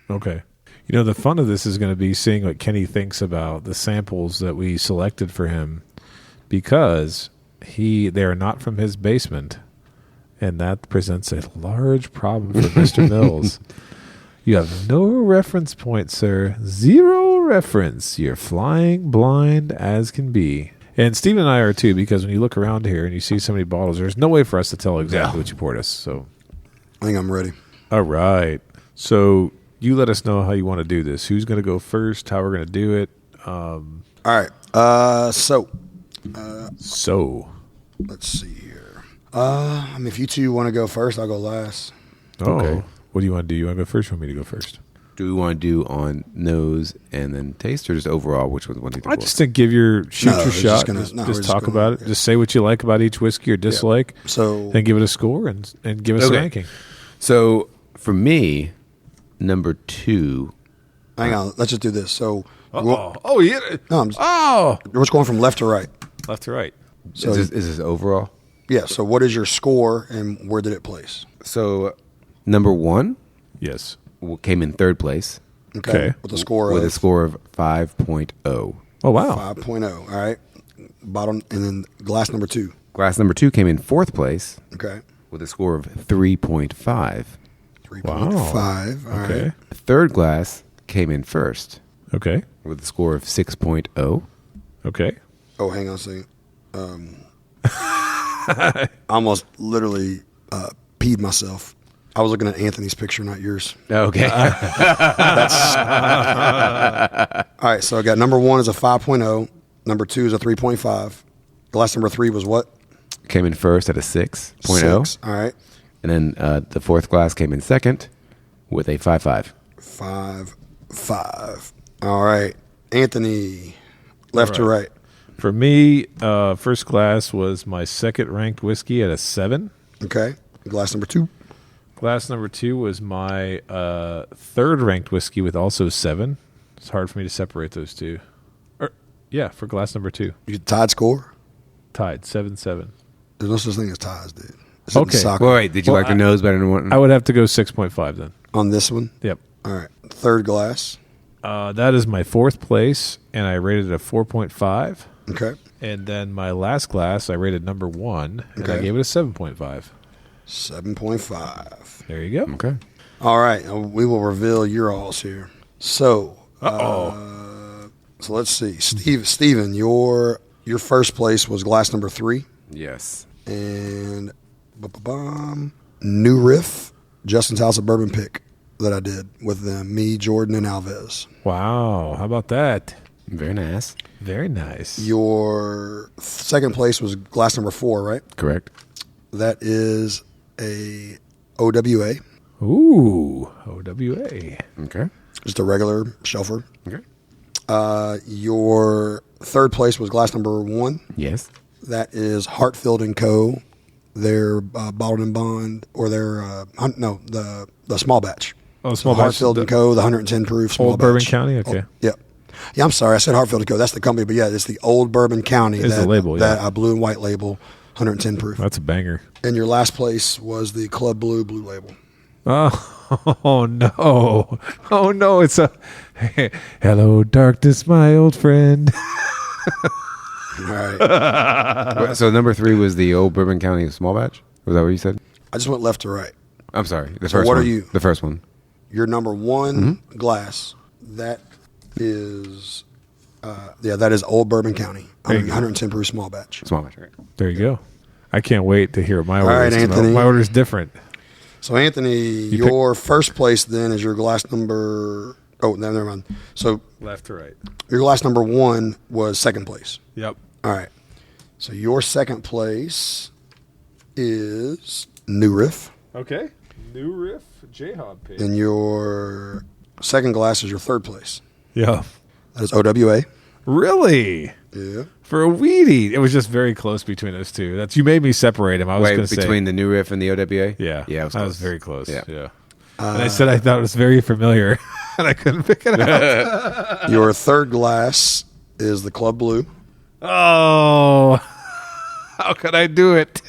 Okay. The fun of this is going to be seeing what Kenny thinks about the samples that we selected for him because they are not from his basement, and that presents a large problem for Mr. Mills. You have no reference point, sir. Zero reference. You're flying blind as can be. And Steve and I are too, because when you look around here and you see so many bottles, there's no way for us to tell exactly what you poured us. So,
I think I'm ready.
all right. So you let us know how you want to do this. Who's going to go first? How we're going to do it?
All right. So let's see here. If you two want to go first, I'll go last.
Okay. What do you want to do? You want to go first or want me to go first?
Do we want to do on nose and then taste or just overall? Which one do you think?
I just think give your
No,
your
we're
shot.
just gonna-
Just,
no,
just
we're just
talk
gonna-
about it.
yeah.
Just say what you like about each whiskey or dislike.
So
Then give it a score and give us a
Okay.
ranking.
So for me, number 2.
hang on. Let's just do this. So
Oh, yeah.
no, we're just going from left to right.
Left to right.
So
is this overall?
yeah. So what is your score and where did it place?
So number 1
Yes.
came in 3rd place
Okay.
With a score
with
of
a score of 5.0.
Oh, wow.
5.0. All right. Bottom and then glass number 2.
Glass number 2 came in 4th place
Okay.
with a score of 3.5.
3.5. All right.
Okay.
Third glass came in 1st
Okay.
with a score of 6.0.
Okay.
Oh, hang on a second. I almost literally peed myself. I was looking at Anthony's picture, not yours.
Okay.
All right, so I got number 1 is a 5.0. Number 2 is a 3.5. Glass number 3 was what?
Came in 1st at a 6.0.
6. All right.
And then the 4th glass came in 2nd with a 5.5.
5.5. All right. Anthony, left to right.
For me, first glass was my second ranked whiskey at a 7.
Okay. Glass number 2.
Glass number 2 was my third ranked whiskey with also 7. It's hard for me to separate those two. For glass number 2.
You tied score?
Tied, 7-7.
There's no such thing as ties, dude. It's in
Okay.
soccer.
Wait, did you like the nose better than one?
I would have to go 6.5 then.
On this one?
Yep.
All right. Third glass.
That is my 4th place, and I rated it a 4.5.
Okay.
And then my last glass, I rated number 1, and I
Okay.
gave it a 7.5.
7.5.
There you go.
Okay.
All right, we will reveal your alls here. So, so let's see, Steven, your first place was glass number 3,
Yes.
and New Riff, Justin's House of Bourbon pick that I did with them, me, Jordan, and Alves.
Wow. How about that?
Very nice.
Very nice.
Your second place was glass number 4, right?
Correct.
That is a OWA,
Ooh. OWA.
Okay.
just a regular shelfer.
Okay.
Your third place was glass number 1.
Yes.
That is Hartfield & Co. Their bottled and bond, or their the small batch.
Oh, small batch.
Hartfield & Co. The 110 proof small
Old
batch.
Bourbon County? Okay.
Yep. Yeah, I'm sorry. I said Hartfield & Co. That's the company, but yeah, it's the Old Bourbon County.
It's the label, yeah.
That blue and white label, 110 proof.
That's a banger.
And your last place was the Club Blue label.
Oh no. Oh no, it's a hello darkness, my old friend.
All right.
So number 3 was the Old Bourbon County small batch? Was that what you said?
I just went left to right.
I'm sorry. The
So
first
what
one.
are you?
The first one.
Your number 1
Mm-hmm.
glass, that is, that is Old Bourbon County,
There you go.
110 proof small batch.
Small batch. Right.
There you go. I can't wait to hear what my order
right,
is.
Anthony.
My order is different.
So, Anthony, your first place then is your glass number. Oh, no, never mind. So,
Left to right.
your glass number 1 was second place.
Yep.
All right. So, your second place is New Riff,
Okay. New Riff J-Hob pig.
and your second glass is your third place.
Yeah.
That is OWA.
Really?
Yeah.
For a weedie. It was just very close between those two. That's you made me separate them. I was going
Wait,
to say
between the New Riff and the OWA?
Yeah.
Yeah, it was
I
close.
was very close.
Yeah.
Yeah. And I said I thought it was very familiar and I couldn't pick it out.
Your third glass is the Club Blue.
Oh. How could I do it?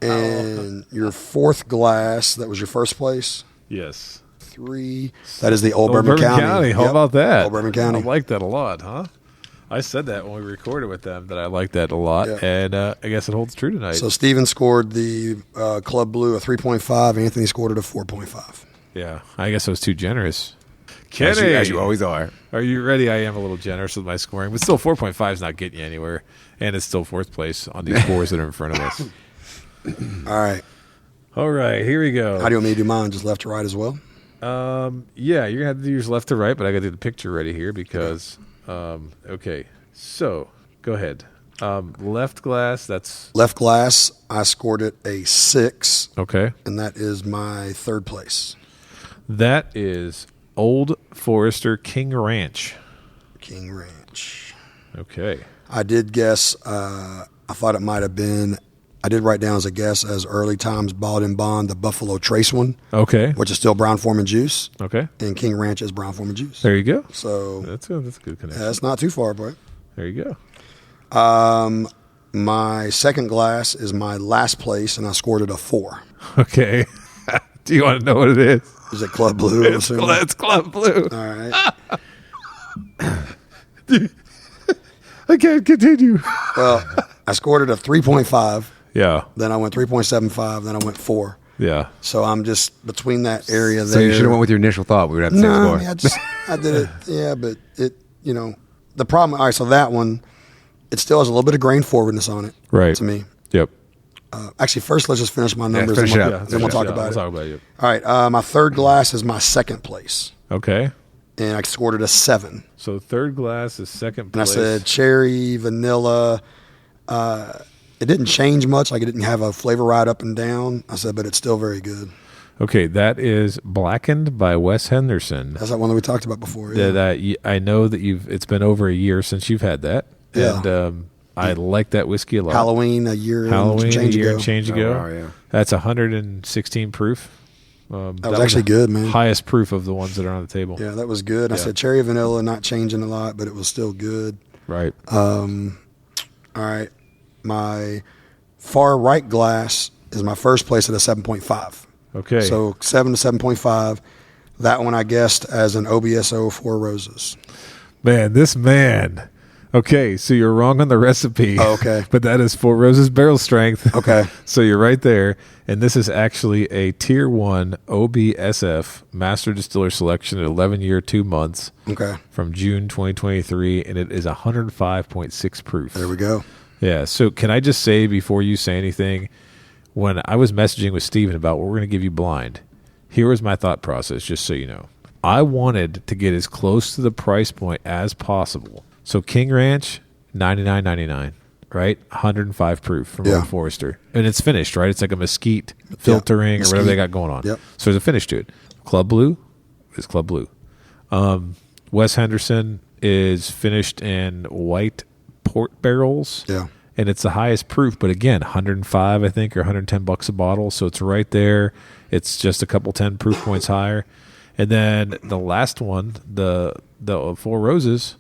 And your fourth glass, that was your first place.
Yes.
3, that is the Old
Old
Bourbon County.
How
Yep.
about that?
Old Bourbon County.
I like that a lot, huh? I said that when we recorded with them that I like that a lot,
Yeah.
and I guess it holds true tonight.
So Steven scored the Club Blue a 3.5. Anthony scored it a 4.5.
yeah, I guess I was too generous.
As
Kenny,
you always are.
are you ready? I am a little generous with my scoring, but still 4.5 is not getting you anywhere, and it's still fourth place on these scores that are in front of us.
All right.
All right, here we go.
How do you want me to do mine? Just left to right as well?
Yeah, you're gonna have to do yours left to right, but I got to do the picture ready here because. Okay, so go ahead. Left glass. That's
Left glass, I scored it a 6,
okay.
and that is my third place.
That is Old Forester King Ranch.
King Ranch.
Okay.
I did guess, I thought it might have been, I did write down as a guess as early times bought and bond, the Buffalo Trace one,
Okay.
which is still Brown Forman juice,
Okay.
and King Ranch is Brown Forman juice.
There you go.
So
That's a good connection.
that's not too far, boy.
There you go.
My second glass is my last place, and I scored it a 4.
Okay. Do you want to know what it is?
Is it Club Blue? I'm assuming?
It's Club Blue.
All right.
I can't continue.
Well, I scored it a 3.5.
Yeah.
Then I went 3.75. Then I went 4.
Yeah.
So I'm just between that area there.
So you should have went with your initial thought. We would have the same
No,
score.
I, mean, I did it. Yeah, but it, the problem. All right, so that one, it still has a little bit of grain forwardness on it.
Right.
To me.
Yep.
Actually, first let's just finish my numbers.
finish
and
it
we'll,
up.
then we'll talk
Yeah,
about
we'll
it.
talk about it.
All right. My third glass is my second place,
Okay.
and I scored it a 7.
So third glass is second
And I
place.
said cherry, vanilla. It didn't change much. Like it didn't have a flavor ride up and down. I said, but it's still very good.
Okay, that is Blackened by Wes Henderson.
That's that one that we talked about before. Yeah.
That I know that it's been over a year since you've had that.
Yeah.
And I like that whiskey a lot.
Halloween a year
Halloween
and change
a year
ago.
and change ago.
wow, yeah.
That's 116 proof.
That was actually good, man.
Highest proof of the ones that are on the table.
Yeah, that was good. I
Yeah.
said cherry vanilla, not changing a lot, but it was still good.
Right.
All right. My far right glass is my first place at a 7.5.
Okay.
So 7 to 7.5. That one I guessed as an OBSO 4 roses.
Man, this man Okay, so you're wrong on the recipe.
Oh, okay.
But that is Four Roses barrel strength.
Okay.
So you're right there. And this is actually a Tier 1 OBSF Master Distiller Selection at 11 year, 2 months
Okay.
from June 2023. And it is 105.6 proof.
There we go.
Yeah. So can I just say before you say anything, when I was messaging with Steven about what we're going to give you blind, here was my thought process, just so you know. I wanted to get as close to the price point as possible. So King Ranch, $99.99, right? 105 proof from Old Forester. And it's finished, right? It's like a mesquite filtering or whatever they got going on.
Yep.
So there's a finish to it. Club Blue is Club Blue. Wes Henderson is finished in white port barrels.
Yeah.
And it's the highest proof, but again, 105, I think, or $110 a bottle. So it's right there. It's just a couple 10 proof points higher. And then the last one, the Four Roses,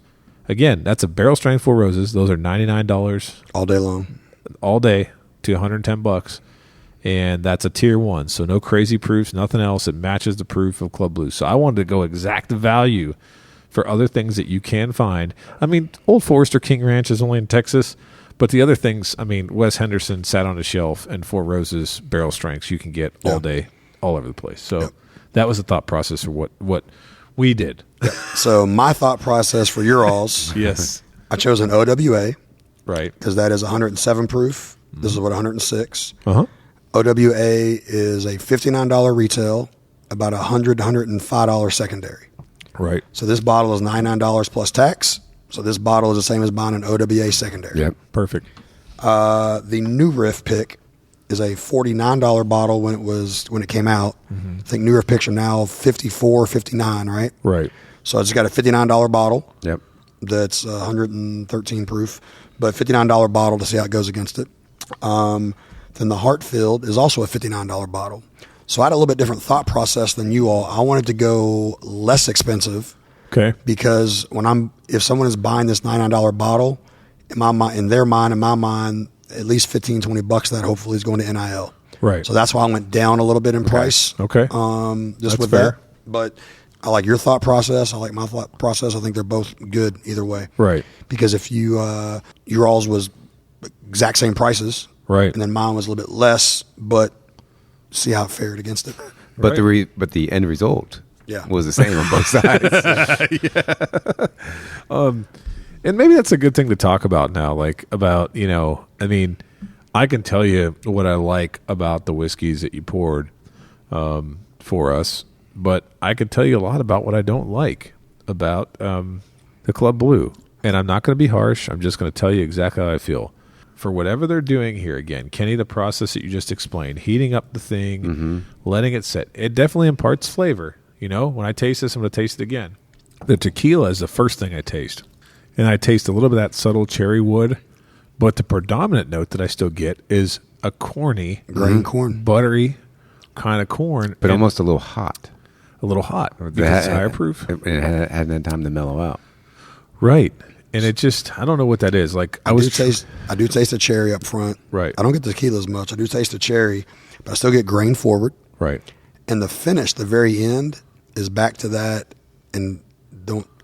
again, that's a barrel strength Four Roses. Those are $99
All day long.
all day to $110, and that's a Tier 1. So no crazy proofs, nothing else. It matches the proof of Club Blue. So I wanted to go exact value for other things that you can find. I mean, Old Forester King Ranch is only in Texas, but the other things, I mean, Wes Henderson sat on a shelf, and Four Roses barrel strengths you can get all day, all over the place. So that was the thought process for what we did.
So my thought process for your alls,
Yes.
I chose an OWA
Right.
because that is 107 proof. This is what 106.
Uh-huh.
OWA is a $59 retail, about $100 to $105 secondary.
Right.
So this bottle is $99 plus tax. So this bottle is the same as buying an OWA secondary.
Yep.
Perfect.
The New Riff pick is a $49 bottle when it came out. I think New Riff picks are now $54, $59, right?
Right.
So it's got a $59 bottle.
Yep.
That's 113 proof, but $59 bottle to see how it goes against it. Then the Hartfield is also a $59 bottle. So I had a little bit different thought process than you all. I wanted to go less expensive
Okay.
because if someone is buying this $99 bottle, in my mind, at least $15-$20 of that hopefully is going to NIL.
Right.
So that's why I went down a little bit in price.
Okay.
Just
That's
with
fair.
that. But I like your thought process. I like my thought process. I think they're both good either way.
Right.
Because if you your alls was exact same prices,
Right.
and then mine was a little bit less, but see how it fared against it.
But the end result was the same on both sides.
And maybe that's a good thing to talk about now, like about, I mean, I can tell you what I like about the whiskeys that you poured for us, but I can tell you a lot about what I don't like about the Club Blue. And I'm not going to be harsh. I'm just going to tell you exactly how I feel. For whatever they're doing here, again, Kenny, the process that you just explained, heating up the thing, letting it set, it definitely imparts flavor. When I taste this, I'm going to taste it again. The tequila is the first thing I taste. And I taste a little bit of that subtle cherry wood, but the predominant note that I still get is a corny,
Grain corn.
buttery kind of corn,
But
and
almost a little hot.
a little hot because it's higher proof.
It hadn't had time to mellow out.
Right. And it just, I don't know what that is. Like
I do taste the cherry up front.
Right.
I don't get the tequila as much. I do taste the cherry, but I still get grain forward.
Right.
And the finish, the very end, is back to that. And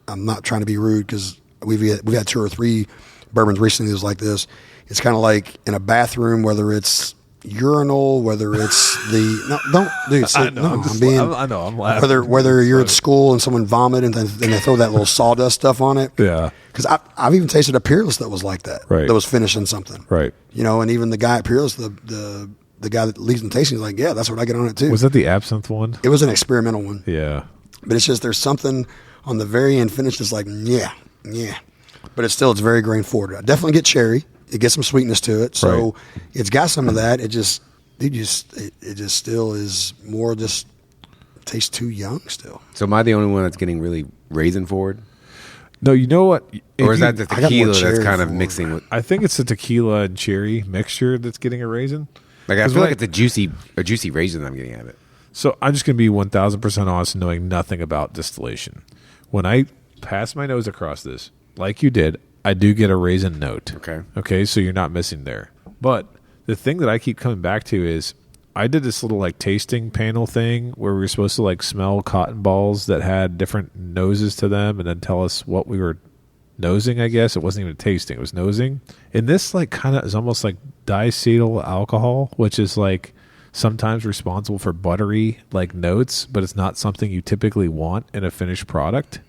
I'm not trying to be rude because we've had 2 or 3 bourbons recently that's like this. It's kind of like in a bathroom, whether it's urinal, whether it's
I know, I'm laughing.
whether you're at school and someone vomit and they throw that little sawdust stuff on it.
Yeah.
Because I've even tasted a Peerless that was like that.
Right.
That was finishing something.
Right.
And even the guy at Peerless, the guy that leads the tasting, is like, yeah, that's what I get on it too.
Was that the absinthe one?
It was an experimental one.
Yeah.
But it's just there's something on the very end finish that's like, yeah. But it's very grain forward. I definitely get cherry. It gets some sweetness to it. So it's got some of that. It just still is more just tastes too young still.
So am I the only one that's getting really raisin forward?
No, you know what?
Or is that the
I got more
tequila that's
cherry
kind of
forward.
mixing with...
I think it's the tequila and cherry mixture that's getting a raisin.
Like, I feel like it's a juicy raisin that I'm getting out of it.
So I'm just going to be 1,000% honest, knowing nothing about distillation. When I pass my nose across this, like you did, I do get a raisin note. Okay, so you're not missing there. But the thing that I keep coming back to is I did this little like tasting panel thing where we were supposed to like smell cotton balls that had different noses to them and then tell us what we were nosing, I guess. It wasn't even tasting. It was nosing. And this like kind of is almost like diacetyl alcohol, which is like sometimes responsible for buttery like notes, but it's not something you typically want in a finished product.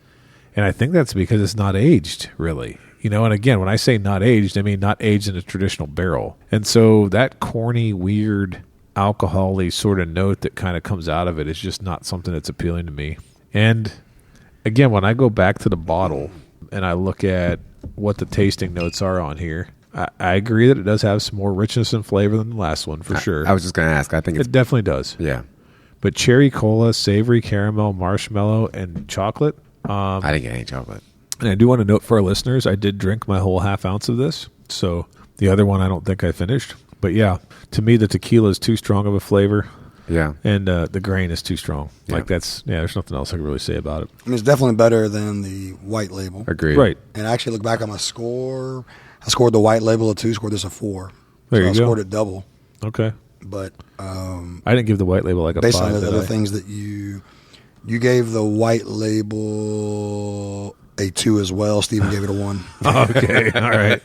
And I think that's because it's not aged, really. You know, and again, when I say not aged, I mean not aged in a traditional barrel. And so that corny, weird, alcohol-y sort of note that kind of comes out of it is just not something that's appealing to me. And again, when I go back to the bottle and I look at what the tasting notes are on here, I agree that it does have some more richness and flavor than the last one, for sure.
I was just going to ask. I think
it definitely does.
Yeah.
But cherry cola, savory caramel, marshmallow, and chocolate.
I didn't get any chocolate.
And I do want to note for our listeners, I did drink my whole half ounce of this. So the other one I don't think I finished. But yeah, to me, the tequila is too strong of a flavor.
Yeah.
And the grain is too strong.
Yeah.
Like there's nothing else I can really say about it.
I mean, it's definitely better than the white label.
Agreed.
Right.
And I actually look back on my score. I scored the white label a 2, scored this a 4.
There
so
you
I
go.
scored it double.
Okay.
But
I didn't give the white label like a
based
5.
on the other things that you gave the white label a 2 as well. Steven gave it a 1.
Okay. All right.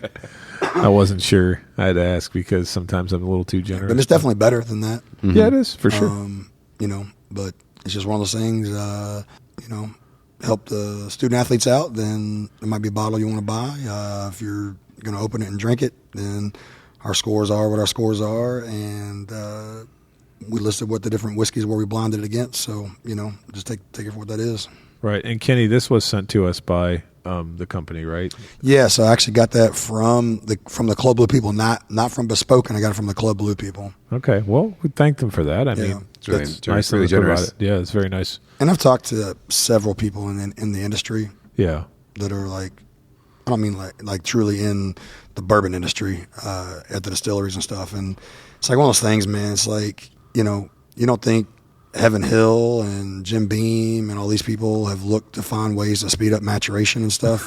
I wasn't sure. I had to ask because sometimes I'm a little too generous.
But it's definitely better than that.
Mm-hmm. Yeah, it is, for sure.
You know, but it's just one of those things, you know, help the student athletes out, then it might be a bottle you want to buy. If you're going to open it and drink it, then our scores are what our scores are, and we listed what the different whiskeys were we blinded it against. So, you know, just take it for what that is.
Right. And Kenny, this was sent to us by the company, right?
Yeah, so I actually got that from the Club Blue people, not from Bespoken. I got it from the Club Blue people.
Okay. Well, we thank them for that. I mean,
It's really,
that's
really,
nice
really
of them to provide
generous.
it. Yeah, it's very nice.
And I've talked to several people in the industry
Yeah.
that are like, I don't mean like truly in the bourbon industry at the distilleries and stuff. And it's like one of those things, man. It's like, you know, you don't think Heaven Hill and Jim Beam and all these people have looked to find ways to speed up maturation and stuff.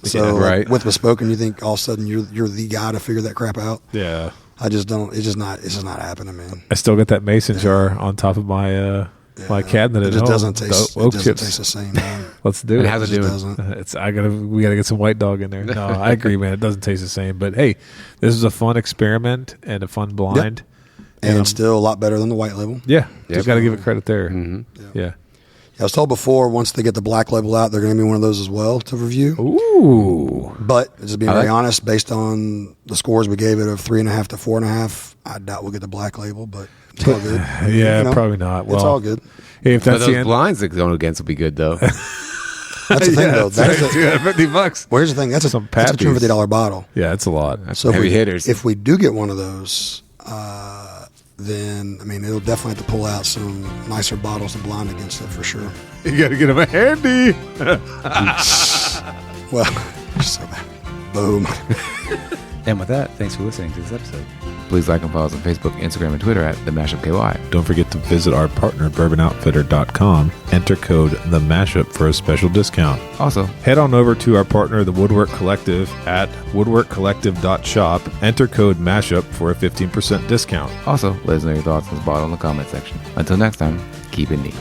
So
Yeah, right.
with Bespoken, you think all of a sudden you're the guy to figure that crap out.
Yeah.
I just don't. It's just not happening, man.
I still got that mason jar on top of my my cabinet
It
at
just
home.
doesn't taste.
The
It
oak
doesn't
chips.
taste the same, man.
Let's do
And
it.
how's it
It
doing?
doesn't.
We gotta get some white dog in there. No, I agree, man. It doesn't taste the same. But hey, this is a fun experiment and a fun blind.
And still a lot better than the white label.
Yeah,
Yep.
just got to give it credit there.
Mm-hmm.
Yeah.
I was told before, once they get the black label out, they're going to be one of those as well to review.
Ooh.
But just being
I
very
like-
honest, based on the scores we gave it of 3.5 to 4.5, I doubt we'll get the black label, but it's all good.
Yeah,
You know?
probably not. Well,
It's all good.
Hey, if
But
that's the
those
end,
blinds that going against will be good, though.
That's the thing, though. That's the,
$250.
well, here's the thing. That's
Some
that's a
pappies.
$250 bottle.
yeah, it's a lot.
So
Heavy hitters.
If we do get one of those, then, I mean, it'll definitely have to pull out some nicer bottles to blind against it for sure.
You got to get them a handy.
Well, you're so bad. Boom.
And with that, thanks for listening to this episode.
Please like and follow us on Facebook, Instagram, and Twitter at The Mashup KY.
Don't forget to visit our partner, bourbonoutfitter.com. Enter code The Mashup for a special discount.
Also,
Head on over to our partner, the Woodwork Collective, at woodworkcollective.shop. Enter code MASHUP for a 15% discount.
let us know your thoughts on this bottle in the comment section. Until next time, keep it neat.